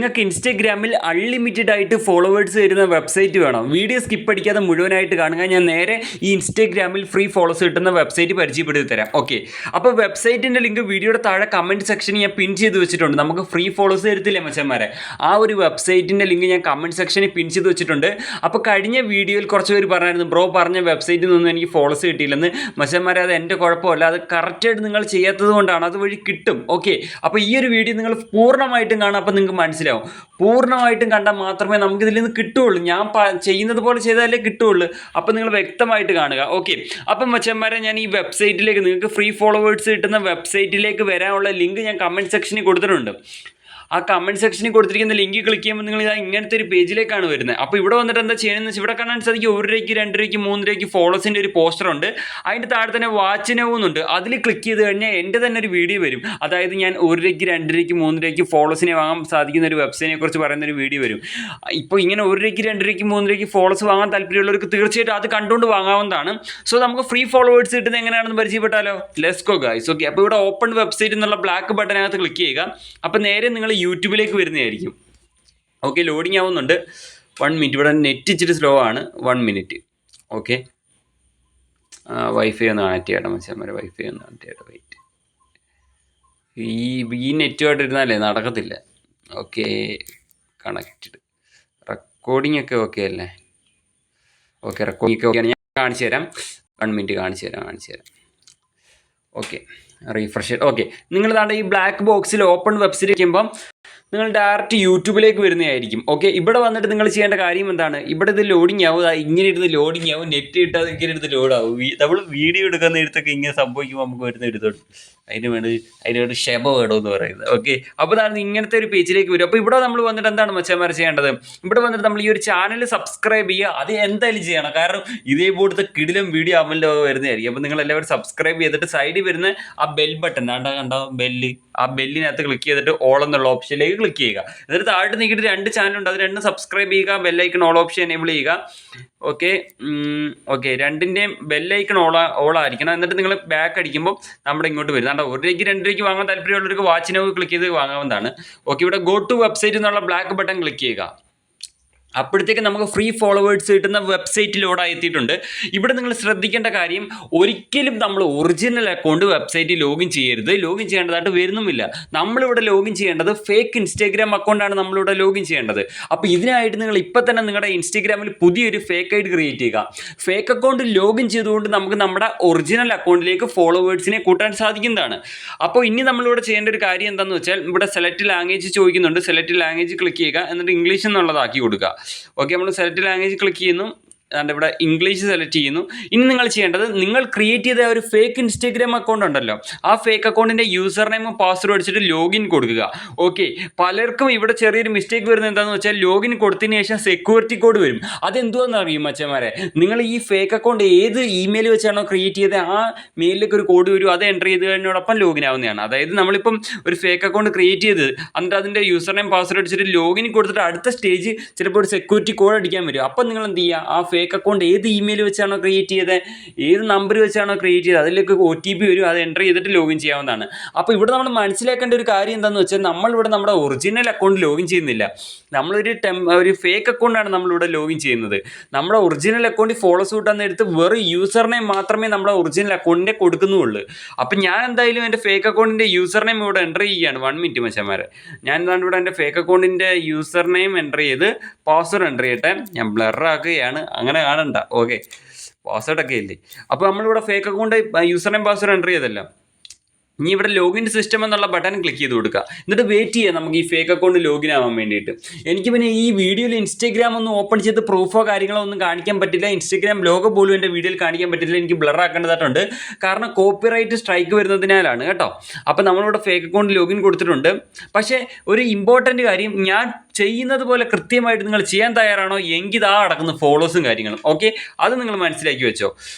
നിങ്ങൾക്ക് ഇൻസ്റ്റഗ്രാമിൽ അൺലിമിറ്റഡ് ആയിട്ട് ഫോളോവേഴ്സ് വരുന്ന വെബ്സൈറ്റ് വേണം. വീഡിയോ സ്കിപ്പ് അടിക്കാതെ മുഴുവനായിട്ട് കാണുക. ഞാൻ നേരെ ഈ ഇൻസ്റ്റഗ്രാമിൽ ഫ്രീ ഫോളോസ് കിട്ടുന്ന വെബ്സൈറ്റ് പരിചയപ്പെടുത്തി തരാം. ഓക്കെ, അപ്പോൾ വെബ്സൈറ്റിൻ്റെ ലിങ്ക് വീഡിയോയുടെ താഴെ കമൻറ്റ് സെക്ഷനിൽ ഞാൻ പിൻ ചെയ്ത് വെച്ചിട്ടുണ്ട്. നമുക്ക് ഫ്രീ ഫോളോസ് തരത്തില്ലേ മച്ചന്മാരെ, ആ ഒരു വെബ്സൈറ്റിൻ്റെ ലിങ്ക് ഞാൻ കമൻറ്റ് സെക്ഷനിൽ പിൻ ചെയ്ത് വെച്ചിട്ടുണ്ട്. അപ്പോൾ കഴിഞ്ഞ വീഡിയോയിൽ കുറച്ച് പേര് പറഞ്ഞായിരുന്നു, ബ്രോ പറഞ്ഞ വെബ്സൈറ്റിൽ നിന്നൊന്നും എനിക്ക് ഫോളോസ് കിട്ടിയില്ലെന്ന്. മച്ചന്മാരെ, അത് എൻ്റെ കുഴപ്പമല്ല, അത് കറക്റ്റായിട്ട് നിങ്ങൾ ചെയ്യാത്തത് കൊണ്ടാണ്. അതുവഴി കിട്ടും. ഓക്കെ, അപ്പോൾ ഈ ഒരു വീഡിയോ നിങ്ങൾ പൂർണ്ണമായിട്ടും കാണാം. അപ്പോൾ നിങ്ങൾക്ക് മനസ്സിലാവും. പൂർണ്ണമായിട്ടും കണ്ടാൽ മാത്രമേ നമുക്ക് ഇതിൽ നിന്ന് കിട്ടുകയുള്ളൂ. ഞാൻ ചെയ്യുന്നത് പോലെ ചെയ്താലേ കിട്ടുകയുള്ളൂ. അപ്പം നിങ്ങൾ വ്യക്തമായിട്ട് കാണുക. ഓക്കെ, അപ്പം മച്ചന്മാരെ, ഞാൻ ഈ വെബ്സൈറ്റിലേക്ക്, നിങ്ങൾക്ക് ഫ്രീ ഫോളോവേഴ്സ് കിട്ടുന്ന വെബ്സൈറ്റിലേക്ക് വരാനുള്ള ലിങ്ക് ഞാൻ കമൻറ്റ് സെക്ഷനിൽ കൊടുത്തിട്ടുണ്ട്. ആ കമൻറ്റ് സെക്ഷനിൽ കൊടുത്തിരിക്കുന്ന ലിങ്ക് ക്ലിക്ക് ചെയ്യുമ്പോൾ നിങ്ങൾ ഇങ്ങനത്തെ ഒരു പേജിലേക്കാണ് വരുന്നത്. അപ്പോൾ ഇവിടെ വന്നിട്ട് എന്താ ചെയ്യണമെന്ന് വെച്ചാൽ, ഇവിടെ കാണാൻ സാധിക്കും 1 രൂപയ്ക്ക് 2 രൂപയ്ക്ക് 3 രൂപയ്ക്ക് ഫോളോസിൻ്റെ ഒരു പോസ്റ്റർ ഉണ്ട്. അതിൻ്റെ താഴെ തന്നെ വാച്ച് നൗ എന്നുണ്ട്. അതിൽ ക്ലിക്ക് ചെയ്ത് കഴിഞ്ഞാൽ എൻ്റെ തന്നെ ഒരു വീഡിയോ വരും. അതായത് ഞാൻ 1 രൂപയ്ക്ക് 2 രൂപയ്ക്ക് 3 രൂപയ്ക്ക് ഫോളോസിനെ വാങ്ങാൻ സാധിക്കുന്ന ഒരു വെബ്സൈറ്റിനെ കുറിച്ച് പറയുന്ന ഒരു വീഡിയോ വരും. ഇപ്പോൾ ഇങ്ങനെ 1 രൂപയ്ക്ക് 2 രൂപയ്ക്ക് 3 രൂപയ്ക്ക് ഫോളോസ് വാങ്ങാൻ താല്പര്യമുള്ളവർക്ക് തീർച്ചയായിട്ടും അത് കണ്ടുകൊണ്ട് വാങ്ങാവുന്നതാണ്. സോ നമുക്ക് ഫ്രീ ഫോളോവേഴ്സ് കിട്ടുന്നത് എങ്ങനെയാണെന്ന് പരിചയപ്പെട്ടാലോ? Let's go guys. ഓക്കെ, അപ്പോൾ ഇവിടെ ഓപ്പൺ വെബ്സൈറ്റ് എന്നുള്ള ബ്ലാക്ക് ബട്ടനകത്ത് ക്ലിക്ക് ചെയ്യുക. അപ്പോൾ നേരെ നിങ്ങൾ യൂട്യൂബിലേക്ക് വരുന്നതായിരിക്കും. ഓക്കെ, ലോഡിങ് ആവുന്നുണ്ട്. 1 മിനിറ്റ്. ഇവിടെ നെറ്റ് ഇച്ചിരി സ്ലോ ആണ്. 1 മിനിറ്റ്. ഓക്കെ, വൈഫൈ ഒന്ന് കണക്ട് ചെയ്യണം മച്ചാന്മാരെ, വൈഫൈ ഒന്ന് കണക്ട് ചെയ്യട്ടെ. വെയിറ്റ്, ഈ നെറ്റുമായിട്ട് ഇരുന്നാലേ നടക്കത്തില്ല. Okay, connected. റെക്കോർഡിംഗ് ഒക്കെ ഓക്കെ അല്ലേ? ഓക്കെ, റെക്കോർഡിംഗ് ഒക്കെ ഓക്കെയാണ്. ഞാൻ കാണിച്ചു തരാം. 1 മിനിറ്റ് കാണിച്ചു തരാം. Okay, refresh. ഓക്കെ, നിങ്ങൾ താണ്ട ഈ ബ്ലാക്ക് ബോക്സിൽ ഓപ്പൺ വെബ്സൈറ്റ് വയ്ക്കുമ്പം നിങ്ങൾ ഡയറക്റ്റ് യൂട്യൂബിലേക്ക് വരുന്നതായിരിക്കും. ഓക്കെ, ഇവിടെ വന്നിട്ട് നിങ്ങൾ ചെയ്യേണ്ട കാര്യം എന്താണ്? ഇവിടെ ഇത് ലോഡിങ് ആവും. ഇങ്ങനെ ഇരുന്ന് ലോഡിങ് ആവും. നെറ്റ് കിട്ടാതെ ഇങ്ങനെ ഇരുന്ന് ലോഡാവും. നമ്മൾ വീഡിയോ എടുക്കുന്ന എടുത്തൊക്കെ ഇങ്ങനെ സംഭവിക്കുമ്പോൾ നമുക്ക് വരുന്ന എടുത്തോട്ട് അതിന് ക്ഷമ വേണമെന്ന് പറയുന്നത്. ഓക്കെ, അപ്പോൾ അതാണ് ഇങ്ങനത്തെ ഒരു പേജിലേക്ക് വരും. അപ്പോൾ ഇവിടെ നമ്മൾ വന്നിട്ട് എന്താണ് മച്ചന്മാർ ചെയ്യേണ്ടത്? ഇവിടെ വന്നിട്ട് നമ്മൾ ഈ ഒരു ചാനൽ സബ്സ്ക്രൈബ് ചെയ്യുക. അത് എന്തായാലും ചെയ്യണം, കാരണം ഇതേപോലത്തെ കിടിലം വീഡിയോ അമലിൻ്റെ വരുന്നതായിരിക്കും. അപ്പോൾ നിങ്ങൾ എല്ലാവരും സബ്സ്ക്രൈബ് ചെയ്തിട്ട് സൈഡിൽ വരുന്ന ആ ബെൽ ബട്ടൺ കണ്ടോ ബെല്ല്, ആ ബെല്ലിനകത്ത് ക്ലിക്ക് ചെയ്തിട്ട് ഓൾ എന്നുള്ള ഓപ്ഷനിലേക്ക് ക്ലിക്ക് ചെയ്യുക. എന്നിട്ട് താഴെ നീക്കിയിട്ട് 2 ചാനലുണ്ട്, അത് 2 സബ്സ്ക്രൈബ് ചെയ്യുക. ബെല്ലൈക്കൺ ഓൾ ഓപ്ഷൻ എനേബിൾ ചെയ്യുക. ഓക്കെ, 2ൻ്റെയും ബെല്ലൈക്കൺ ഓളായിരിക്കണം. എന്നിട്ട് നിങ്ങൾ ബാക്ക് അടിക്കുമ്പോൾ നമ്മുടെ ഇങ്ങോട്ട് വരും. 1 രൂപയ്ക്ക് 2 രൂപയ്ക്ക് വാങ്ങാൻ താല്പര്യമുള്ളവർക്ക് വാച്ച് നൗ ക്ലിക്ക് ചെയ്ത് വാങ്ങാവുന്നതാണ്. ഓക്കെ, ഇവിടെ ഗോ ടു വെബ്സൈറ്റ് എന്നുള്ള ബ്ലാക്ക് ബട്ടൺ ക്ലിക്ക് ചെയ്യുക. അപ്പോഴത്തേക്ക് നമുക്ക് ഫ്രീ ഫോളോവേഴ്സ് കിട്ടുന്ന വെബ്സൈറ്റിലൂടെ എത്തിയിട്ടുണ്ട്. ഇവിടെ നിങ്ങൾ ശ്രദ്ധിക്കേണ്ട കാര്യം, ഒരിക്കലും നമ്മൾ ഒറിജിനൽ അക്കൗണ്ട് വെബ്സൈറ്റിൽ ലോഗിൻ ചെയ്യരുത്. ലോഗിൻ ചെയ്യേണ്ടതായിട്ട് വരുന്നുമില്ല. നമ്മളിവിടെ ലോഗിൻ ചെയ്യേണ്ടത് ഫേക്ക് ഇൻസ്റ്റാഗ്രാം അക്കൗണ്ടാണ് നമ്മളിവിടെ ലോഗിൻ ചെയ്യേണ്ടത്. അപ്പോൾ ഇതിനായിട്ട് നിങ്ങൾ ഇപ്പം തന്നെ നിങ്ങളുടെ ഇൻസ്റ്റാഗ്രാമിൽ പുതിയൊരു ഫേക്ക് ഐഡി ക്രിയേറ്റ് ചെയ്യുക. ഫേക്ക് അക്കൗണ്ട് ലോഗിൻ ചെയ്തുകൊണ്ട് നമുക്ക് നമ്മുടെ ഒറിജിനൽ അക്കൗണ്ടിലേക്ക് ഫോളോവേഴ്സിനെ കൂട്ടാൻ സാധിക്കുന്നതാണ്. അപ്പോൾ ഇനി നമ്മളിവിടെ ചെയ്യേണ്ട ഒരു കാര്യം എന്താണെന്ന് വെച്ചാൽ, ഇവിടെ സെലക്ട് ലാംഗ്വേജ് ചോദിക്കുന്നുണ്ട്. സെലക്ട് ലാംഗ്വേജ് ക്ലിക്ക് ചെയ്യുക. എന്നിട്ട് ഇംഗ്ലീഷ് എന്നുള്ളതാക്കി കൊടുക്കുക. ഓക്കെ, നമ്മൾ സെലക്ട് ലാംഗ്വേജ് ക്ലിക്ക് ചെയ്യുന്നു. അതുകൊണ്ട് ഇവിടെ ഇംഗ്ലീഷ് സെലക്ട് ചെയ്യുന്നു. ഇനി നിങ്ങൾ ചെയ്യേണ്ടത്, നിങ്ങൾ ക്രിയേറ്റ് ചെയ്ത ഒരു ഫേക്ക് ഇൻസ്റ്റാഗ്രാം അക്കൗണ്ട് ഉണ്ടല്ലോ, ആ ഫേക്ക് അക്കൗണ്ടിൻ്റെ യൂസർ നെയിമും പാസ്വേഡ് അടിച്ചിട്ട് ലോഗിൻ കൊടുക്കുക. ഓക്കെ, പലർക്കും ഇവിടെ ചെറിയൊരു മിസ്റ്റേക്ക് വരുന്നത് എന്താണെന്ന് വെച്ചാൽ, ലോഗിൻ കൊടുത്തതിന് ശേഷം സെക്യൂരിറ്റി കോഡ് വരും. അതെന്തുവാന്ന് അറിയും മച്ചന്മാരെ? നിങ്ങൾ ഈ ഫേക്ക് അക്കൗണ്ട് ഏത് ഇമെയിൽ വെച്ചാണോ ക്രിയേറ്റ് ചെയ്തത്, ആ മെയിലിലേക്ക് ഒരു കോഡ് വരും. അത് എൻ്റർ ചെയ്ത് കഴിഞ്ഞോടൊപ്പം ലോഗിൻ ആവുന്നതാണ്. അതായത് നമ്മളിപ്പം ഒരു ഫേക്ക് അക്കൗണ്ട് ക്രിയേറ്റ് ചെയ്ത് എന്നിട്ട് അതിൻ്റെ യൂസർ നെയിം പാസ്വേഡ് അടിച്ചിട്ട് ലോഗിൻ കൊടുത്തിട്ട് അടുത്ത സ്റ്റേജ് ചിലപ്പോൾ ഒരു സെക്യൂരിറ്റി കോഡ് അടിക്കാൻ വരും. അപ്പം നിങ്ങൾ എന്ത് ചെയ്യുക, ആ ഫേക്ക് അക്കൗണ്ട് ഏത് ഇമെയിൽ വെച്ചാണോ ക്രിയേറ്റ് ചെയ്തത്, ഏത് നമ്പർ വെച്ചാണോ ക്രിയേറ്റ് ചെയ്തത്, അതിലേക്ക് OTP വരും. അത് എൻ്റർ ചെയ്തിട്ട് ലോഗിൻ ചെയ്യാവുന്നതാണ്. അപ്പോൾ ഇവിടെ നമ്മൾ മനസ്സിലാക്കേണ്ട ഒരു കാര്യം എന്താണെന്ന് വെച്ചാൽ, നമ്മളിവിടെ നമ്മുടെ ഒറിജിനൽ അക്കൗണ്ട് ലോഗിൻ ചെയ്യുന്നില്ല. ഒരു ഫേക്ക് അക്കൗണ്ടാണ് നമ്മളിവിടെ ലോഗിൻ ചെയ്യുന്നത്. നമ്മുടെ ഒറിജിനൽ അക്കൗണ്ടിൽ ഫോളോസ് കൂട്ടാൻ എടുത്ത് വെറും യൂസർ നെയിം മാത്രമേ നമ്മുടെ ഒറിജിനൽ അക്കൗണ്ടിനെ കൊടുക്കുന്നുള്ളൂ. അപ്പം ഞാൻ എന്തായാലും എൻ്റെ ഫേക്ക് അക്കൗണ്ടിൻ്റെ യൂസർ നെയിം ഇവിടെ എൻ്റർ ചെയ്യുകയാണ്. 1 മിനിറ്റ് മച്ചന്മാരെ, ഞാൻ എന്താണ് ഇവിടെ എൻ്റെ ഫേക്ക് അക്കൗണ്ടിൻ്റെ യൂസർ നെയിം എൻ്റർ ചെയ്ത് പാസ്വേഡ് എൻ്റർ ചെയ്യട്ടെ. ഞാൻ ബ്ലറാക്കുകയാണ്, അങ്ങനെ കാണണ്ട. ഓക്കെ, പാസ്വേഡൊക്കെ ഇല്ലേ. അപ്പോൾ നമ്മളിവിടെ fake account user name password enter ചെയ്തല്ലോ. ഇനി ഇവിടെ ലോഗിൻ സിസ്റ്റം എന്നുള്ള ബട്ടൺ ക്ലിക്ക് ചെയ്ത് കൊടുക്കുക. എന്നിട്ട് വെയിറ്റ് ചെയ്യാം നമുക്ക് ഈ ഫേക്ക് അക്കൗണ്ട് ലോഗിൻ ആവാൻ വേണ്ടിയിട്ട്. എനിക്ക് പിന്നെ ഈ വീഡിയോയിൽ ഇൻസ്റ്റാഗ്രാം ഒന്നും ഓപ്പൺ ചെയ്ത് പ്രൂഫോ കാര്യങ്ങളോ ഒന്നും കാണിക്കാൻ പറ്റില്ല. ഇൻസ്റ്റാഗ്രാം ലോഗോ പോലും എൻ്റെ വീഡിയോയിൽ കാണിക്കാൻ പറ്റില്ല. എനിക്ക് ബ്ലർ ആക്കേണ്ടതായിട്ടുണ്ട്, കാരണം കോപ്പിറൈറ്റ് സ്ട്രൈക്ക് വരുന്നതിനാലാണ് കേട്ടോ. അപ്പോൾ നമ്മളിവിടെ ഫേക്ക് അക്കൗണ്ട് ലോഗിൻ കൊടുത്തിട്ടുണ്ട്. പക്ഷേ ഒരു ഇമ്പോർട്ടൻറ്റ് കാര്യം, ഞാൻ ചെയ്യുന്നത് പോലെ കൃത്യമായിട്ട് നിങ്ങൾ ചെയ്യാൻ തയ്യാറാണോ എങ്കിൽ ഇതാ നടക്കുന്ന ഫോളോസും കാര്യങ്ങളും. ഓക്കെ, അത് നിങ്ങൾ മനസ്സിലാക്കി വെച്ചോ.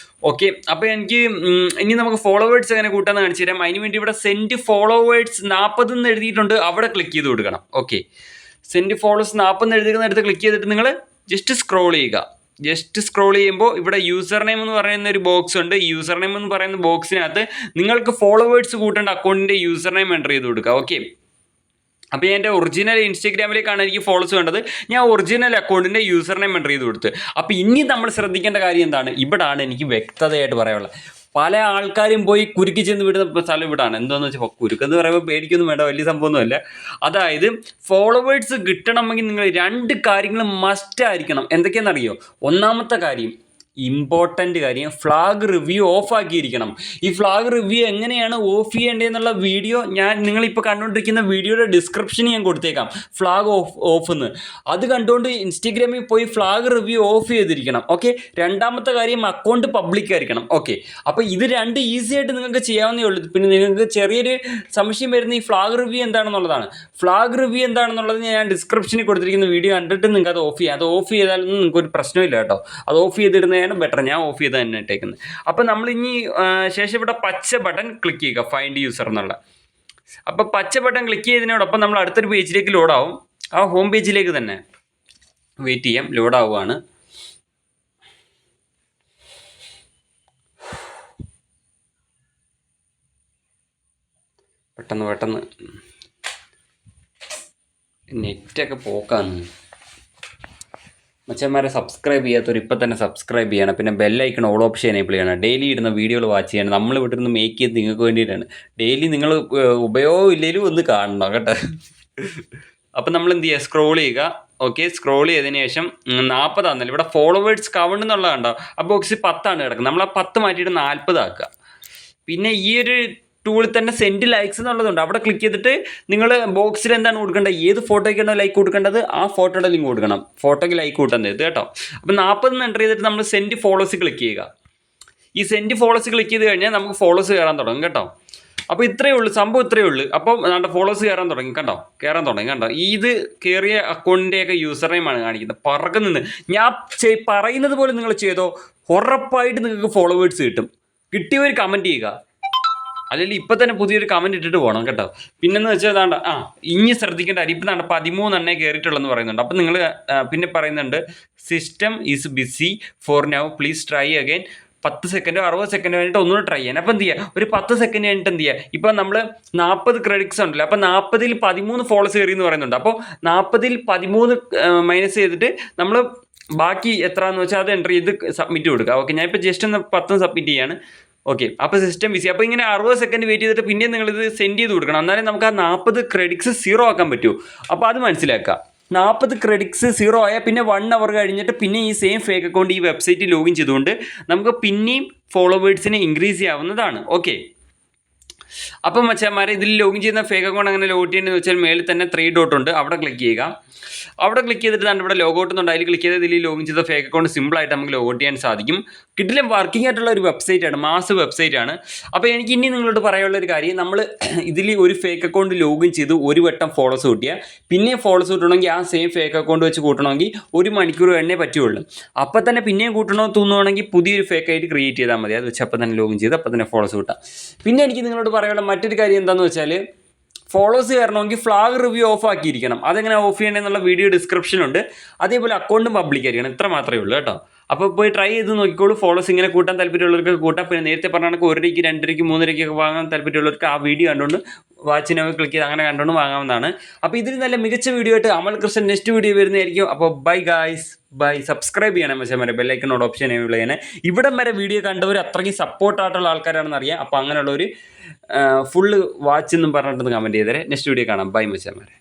ഓക്കെ, അപ്പോൾ എനിക്ക് ഇനി നമുക്ക് ഫോളോവേഴ്സ് എങ്ങനെ കൂട്ടാന്ന് കാണിച്ചു തരാം. അതിന് വേണ്ടി ഇവിടെ സെൻഡ് ഫോളോവേഴ്സ് 40 എന്ന് എഴുതിയിട്ടുണ്ട്, അവിടെ ക്ലിക്ക് ചെയ്ത് കൊടുക്കണം. ഓക്കെ, സെൻഡ് ഫോളോവേഴ്സ് 40 എന്ന് എഴുതിയിരിക്കുന്നിടത്ത് ക്ലിക്ക് ചെയ്തിട്ട് നിങ്ങൾ ജസ്റ്റ് സ്ക്രോൾ ചെയ്യുക. ജസ്റ്റ് സ്ക്രോൾ ചെയ്യുമ്പോൾ ഇവിടെ യൂസർ നെയിം എന്ന് പറയുന്ന ഒരു ബോക്സ് ഉണ്ട്. യൂസർ നെയിം എന്ന് പറയുന്ന ബോക്സിനകത്ത് നിങ്ങൾക്ക് ഫോളോവേഴ്സ് കൂട്ടേണ്ട അക്കൗണ്ടിൻ്റെ യൂസർ നെയിം എൻ്റർ ചെയ്ത് കൊടുക്കുക. ഓക്കെ, അപ്പോൾ എൻ്റെ ഒറിജിനൽ ഇൻസ്റ്റഗ്രാമിലേക്കാണ് എനിക്ക് ഫോളോസ് വേണ്ടത്. ഞാൻ ഒറിജിനൽ അക്കൗണ്ടിൻ്റെ യൂസർ നെയിം എൻ്റർ ചെയ്ത് കൊടുത്ത്. അപ്പോൾ ഇനി നമ്മൾ ശ്രദ്ധിക്കേണ്ട കാര്യം എന്താണ്? ഇവിടാണ് എനിക്ക് വ്യക്തതയായിട്ട് പറയാനുള്ളത്. പല ആൾക്കാരും പോയി കുരുക്കി ചെന്ന് വിടുന്ന സ്ഥലം ഇവിടാണ്. എന്താണെന്ന് വെച്ചാൽ കുരുക്കെന്ന് പറയുമ്പോൾ പേടിക്കൊന്നും വേണ്ട, വലിയ സംഭവമൊന്നുമല്ല. അതായത് ഫോളോവേഴ്സ് കിട്ടണമെങ്കിൽ നിങ്ങൾ 2 കാര്യങ്ങൾ മസ്റ്റ് ആയിരിക്കണം. എന്തൊക്കെയാണെന്നറിയോ? ഒന്നാമത്തെ കാര്യം, ഇമ്പോർട്ടൻ്റ് കാര്യം, ഫ്ലാഗ് റിവ്യൂ ഓഫ് ആക്കിയിരിക്കണം. ഈ ഫ്ലാഗ് റിവ്യൂ എങ്ങനെയാണ് ഓഫ് ചെയ്യേണ്ടതെന്നുള്ള വീഡിയോ നിങ്ങളിപ്പോൾ കണ്ടുകൊണ്ടിരിക്കുന്ന വീഡിയോയുടെ ഡിസ്ക്രിപ്ഷനിൽ ഞാൻ കൊടുത്തേക്കാം, ഫ്ലാഗ് ഓഫ് എന്ന്. അത് കണ്ടുകൊണ്ട് ഇൻസ്റ്റഗ്രാമിൽ പോയി ഫ്ലാഗ് റിവ്യൂ ഓഫ് ചെയ്തിരിക്കണം. ഓക്കെ. രണ്ടാമത്തെ കാര്യം, അക്കൗണ്ട് പബ്ലിക് ആയിരിക്കണം. ഓക്കെ. അപ്പോൾ ഇത് 2 ഈസി ആയിട്ട് നിങ്ങൾക്ക് ചെയ്യാവുന്നേ ഉള്ളൂ. പിന്നെ നിങ്ങൾക്ക് ചെറിയൊരു സംശയം വരുന്ന ഈ ഫ്ലാഗ് റിവ്യൂ എന്താണെന്നുള്ളതാണ്. ഫ്ലാഗ് റിവ്യൂ എന്താണെന്നുള്ളത് ഞാൻ ഡിസ്ക്രിപ്ഷനിൽ കൊടുത്തിരിക്കുന്ന വീഡിയോ കണ്ടിട്ട് നിങ്ങൾക്ക് അത് ഓഫ് ചെയ്യാം. അത് ഓഫ് ചെയ്താലൊന്നും നിങ്ങൾക്കൊരു പ്രശ്നമില്ല കേട്ടോ. അത് ഓഫ് ചെയ്തിടുന്ന ബെറ്റർ. ഞാൻ ഓഫ് ചെയ്ത് തന്നെ ഇട്ടേക്കുന്നത്. അപ്പോൾ നമ്മൾ ഇനി ശേഷം ഇവിടെ പച്ച ബട്ടൺ ക്ലിക്ക് ചെയ്യുക, ഫൈൻഡ് യൂസർ എന്നുള്ള. അപ്പോൾ പച്ച ബട്ടൺ ക്ലിക്ക് ചെയ്തതിനോടൊപ്പം നമ്മൾ അടുത്തൊരു പേജിലേക്ക് ലോഡാവും. ആ ഹോം പേജിലേക്ക് തന്നെ വെയിറ്റ് ചെയ്യാം, ലോഡാവുകയാണ്. പെട്ടെന്ന് നെറ്റൊക്കെ പോക്കാന്ന്. മച്ചന്മാരെ സബ്സ്ക്രൈബ് ചെയ്യാത്തവർ ഇപ്പം തന്നെ സബ്സ്ക്രൈബ് ചെയ്യണം. പിന്നെ ബെല്ലൈക്കൺ ഓൾ ഓപ്ഷൻ എനേബിൾ ചെയ്യണം. ഡെയിലി ഇടുന്ന വീഡിയോകൾ വാച്ച് ചെയ്യണം. നമ്മൾ ഇവിടെ നിന്ന് മേക്ക് ചെയ്ത് നിങ്ങൾക്ക് വേണ്ടിയിട്ടാണ്. ഡെയിലി നിങ്ങൾ ഉപയോഗം ഇല്ലെങ്കിലും ഒന്ന് കാണണം കേട്ടോ. അപ്പം നമ്മൾ എന്ത് ചെയ്യുക? സ്ക്രോൾ ചെയ്യുക. ഓക്കെ. സ്ക്രോൾ ചെയ്തതിന് ശേഷം 40 ആണല്ലോ ഇവിടെ ഫോളോവേഴ്സ് കൗണ്ട് എന്നുള്ളത് കണ്ടോ? ആ ബോക്സിൽ 10 കിടക്കുന്നത്. നമ്മൾ ആ 10 മാറ്റിയിട്ട് 40 ആക്കുക. പിന്നെ ഈ ഒരു ടൂളിൽ തന്നെ സെൻഡ് ലൈക്സ് എന്നുള്ളതുണ്ട്. അവിടെ ക്ലിക്ക് ചെയ്തിട്ട് നിങ്ങൾ ബോക്സിൽ എന്താണ് കൊടുക്കേണ്ടത്, ഏത് ഫോട്ടോയ്ക്കാണ് ലൈക്ക് കൊടുക്കേണ്ടത്, ആ ഫോട്ടോയുടെ ലിങ്ക് കൊടുക്കണം. ഫോട്ടോയ്ക്ക് ലൈക്ക് കൂട്ടുന്നത് കേട്ടോ. അപ്പോൾ 40 എൻ്റർ ചെയ്തിട്ട് നമ്മൾ സെൻഡ് ഫോളോസ് ക്ലിക്ക് ചെയ്യുക. ഈ സെൻഡ് ഫോളോസ് ക്ലിക്ക് ചെയ്ത് കഴിഞ്ഞാൽ നമുക്ക് ഫോളോസ് കയറാൻ തുടങ്ങും കേട്ടോ. അപ്പോൾ ഇത്രയേ ഉള്ളൂ, സംഭവം ഇത്രയേ ഉള്ളൂ. അപ്പോൾ നമ്മുടെ ഫോളോസ് കയറാൻ തുടങ്ങി കണ്ടോ. ഇത് കയറിയ അക്കൗണ്ടിൻ്റെയൊക്കെ യൂസർ നെയിമാണ് കാണിക്കുന്നത്. പറക്ക് നിന്ന് ഞാൻ പറയുന്നത് പോലെ നിങ്ങൾ ചെയ്തോ, ഉറപ്പായിട്ട് നിങ്ങൾക്ക് ഫോളോവേഴ്സ് കിട്ടും. കിട്ടിയവർ കമൻറ്റ് ചെയ്യുക. അല്ലെങ്കിൽ ഇപ്പം തന്നെ പുതിയൊരു കമൻറ്റ് ഇട്ടിട്ട് പോകണം കേട്ടോ. പിന്നെന്ന് വെച്ചാൽ ഇനി ശ്രദ്ധിക്കേണ്ട കാര്യം, ഇപ്പം 13 കയറിയിട്ടുള്ളതെന്ന് പറയുന്നുണ്ട്. അപ്പം നിങ്ങൾ പിന്നെ പറയുന്നുണ്ട്, system is BC for now, please try again. 10 സെക്കൻഡോ 60 സെക്കൻഡോ കഴിഞ്ഞിട്ട് ഒന്നുകൂടെ ട്രൈ ചെയ്യാൻ. അപ്പം എന്ത് ചെയ്യുക? ഒരു 10 സെക്കൻഡ് കഴിഞ്ഞിട്ട് എന്ത് ചെയ്യുക? ഇപ്പം നമ്മൾ 40 ക്രെഡിറ്റ്സ് ഉണ്ടല്ലോ. അപ്പം 40-ൽ 13 ഫോളോസ് കയറി എന്ന് പറയുന്നുണ്ട്. അപ്പോൾ 40-ൽ 13 മൈനസ് ചെയ്തിട്ട് നമ്മൾ ബാക്കി എത്രയാണെന്ന് വെച്ചാൽ അത് എൻ്റർ ചെയ്ത് സബ്മിറ്റ് കൊടുക്കുക. ഓക്കെ. ഞാനിപ്പോൾ ജസ്റ്റ് ഒന്ന് 10 സബ്മിറ്റ് ചെയ്യാണ്. ഓക്കെ. അപ്പോൾ സിസ്റ്റം ബിസി. അപ്പോൾ ഇങ്ങനെ 60 സെക്കൻഡ് വെയിറ്റ് ചെയ്തിട്ട് പിന്നെ നിങ്ങളിത് സെൻഡ് ചെയ്ത് കൊടുക്കണം. എന്നാലും നമുക്ക് ആ 40 ക്രെഡിറ്റ്സ് 0 ആക്കാൻ പറ്റൂ. അപ്പോൾ അത് മനസ്സിലാക്കുക. 40 ക്രെഡിറ്റ്സ് 0 ആയാൽ പിന്നെ 1 അവർ കഴിഞ്ഞിട്ട് പിന്നെ ഈ സെയിം ഫേക്ക് അക്കൗണ്ട് ഈ വെബ്സൈറ്റിൽ ലോഗിൻ ചെയ്തുകൊണ്ട് നമുക്ക് പിന്നെയും ഫോളോവേഴ്സിനെ ഇൻക്രീസ് ചെയ്യാവുന്നതാണ്. ഓക്കെ. അപ്പം മച്ചാന്മാരെ, ഇതിൽ ലോഗിൻ ചെയ്യുന്ന ഫേക്ക് അക്കൗണ്ട് അങ്ങനെ ലോഗ് ചെയ്യേണ്ടതെന്ന് വെച്ചാൽ മേളിൽ തന്നെ 3 ഡോട്ട് ഉണ്ട്, അവിടെ ക്ലിക്ക് ചെയ്യുക. അവിടെ ക്ലിക്ക് ചെയ്തിട്ട് ഇവിടെ ലോഗൗട്ട് എന്നുണ്ട്, അതിൽ ക്ലിക്ക് ചെയ്ത് ഇതിൽ ലോഗിൻ ചെയ്ത ഫേക്ക് അക്കൗണ്ട് സിമ്പിളായിട്ട് നമുക്ക് ലോഗൗട്ട് ചെയ്യാൻ സാധിക്കും. കിട്ടിലും വർക്കിംഗ് ആയിട്ടുള്ള ഒരു വെബ്സൈറ്റാണ്, മാസ് വെബ്സൈറ്റാണ്. അപ്പോൾ എനിക്ക് ഇനി നിങ്ങളോട് പറയാനുള്ളൊരു കാര്യം, നമ്മൾ ഇതിൽ ഒരു ഫേക്ക് അക്കൗണ്ട് ലോഗിൻ ചെയ്ത് ഒരു വട്ടം ഫോളോസ് കൂട്ടിയാൽ പിന്നെ ഫോളോസ് കൂട്ടണമെങ്കിൽ ആ സെയിം ഫേക്ക് അക്കൗണ്ട് വെച്ച് കൂട്ടണമെങ്കിൽ 1 മണിക്കൂർ തന്നെ പറ്റുള്ളൂ. അപ്പോൾ തന്നെ പിന്നെയും കൂട്ടണമെന്ന് തോന്നുവാണെങ്കിൽ പുതിയൊരു ഫേക്ക് ആയിട്ട് ക്രിയേറ്റ് ചെയ്താൽ മതി. അത് വെച്ച് അപ്പോൾ തന്നെ ലോഗിൻ ചെയ്ത് അപ്പോൾ തന്നെ ഫോളോസ് കൂട്ടാം. പിന്നെ എനിക്ക് നിങ്ങളോട് പറയാനുള്ള മറ്റൊരു കാര്യം എന്താണെന്ന് വെച്ചാൽ, ഫോളോസ് കയറണമെങ്കിൽ ഫ്ലാഗ് റിവ്യൂ ഓഫ് ആക്കിയിരിക്കണം. അതെങ്ങനെ ഓഫ് ചെയ്യണമെന്നുള്ള വീഡിയോ ഡിസ്ക്രിപ്ഷനുണ്ട്. അതേപോലെ അക്കൗണ്ടും പബ്ലിക് ആയിരിക്കണം. ഇത്ര മാത്രമേ ഉള്ളൂ കേട്ടോ. അപ്പോൾ പോയി ട്രൈ ചെയ്ത് നോക്കിക്കോളൂ. ഫോളോസ് ഇങ്ങനെ കൂട്ടാൻ താല്പര്യമുള്ളവർക്ക് കൂട്ടാം. പിന്നെ നേരത്തെ പറഞ്ഞാൽ 1 രൂപയ്ക്ക് 2 രൂപയ്ക്ക് 3 രൂപയ്ക്കൊക്കെ വാങ്ങാൻ താല്പര്യമുള്ളവർക്ക് ആ വീഡിയോ കണ്ടുകൊണ്ട് വാച്ചിനോ ക്ലിക്ക് ചെയ്ത് അങ്ങനെ കണ്ടുകൊണ്ട് വാങ്ങാവുന്നതാണ്. അപ്പോൾ ഇതിൽ നല്ല മികച്ച വീഡിയോ ആയിട്ട് അമൽ കൃഷ്ണൻ നെക്സ്റ്റ് വീഡിയോ വരുന്നതായിരിക്കും. അപ്പോൾ ബൈ ഗായ്സ്, ബൈ. സബ്സ്ക്രൈബ് ചെയ്യണം മച്ചന്മാരെ, ബെല്ലൈക്കനോട് ഓപ്ഷൻ എനേബിൾ ചെയ്യണേ. ഇവിടം വരെ വീഡിയോ കണ്ടവർ അത്രയ്ക്ക് സപ്പോർട്ടായിട്ടുള്ള ആൾക്കാരാണെന്ന് അറിയാം. അപ്പോൾ അങ്ങനെയുള്ളവർ ഫുള്ള് വാച്ച് എന്നും പറഞ്ഞിട്ടൊന്ന് കമൻറ്റ് ചെയ്തേരെ. നെക്സ്റ്റ് വീഡിയോ കാണാം. ബൈ മച്ചന്മാരെ.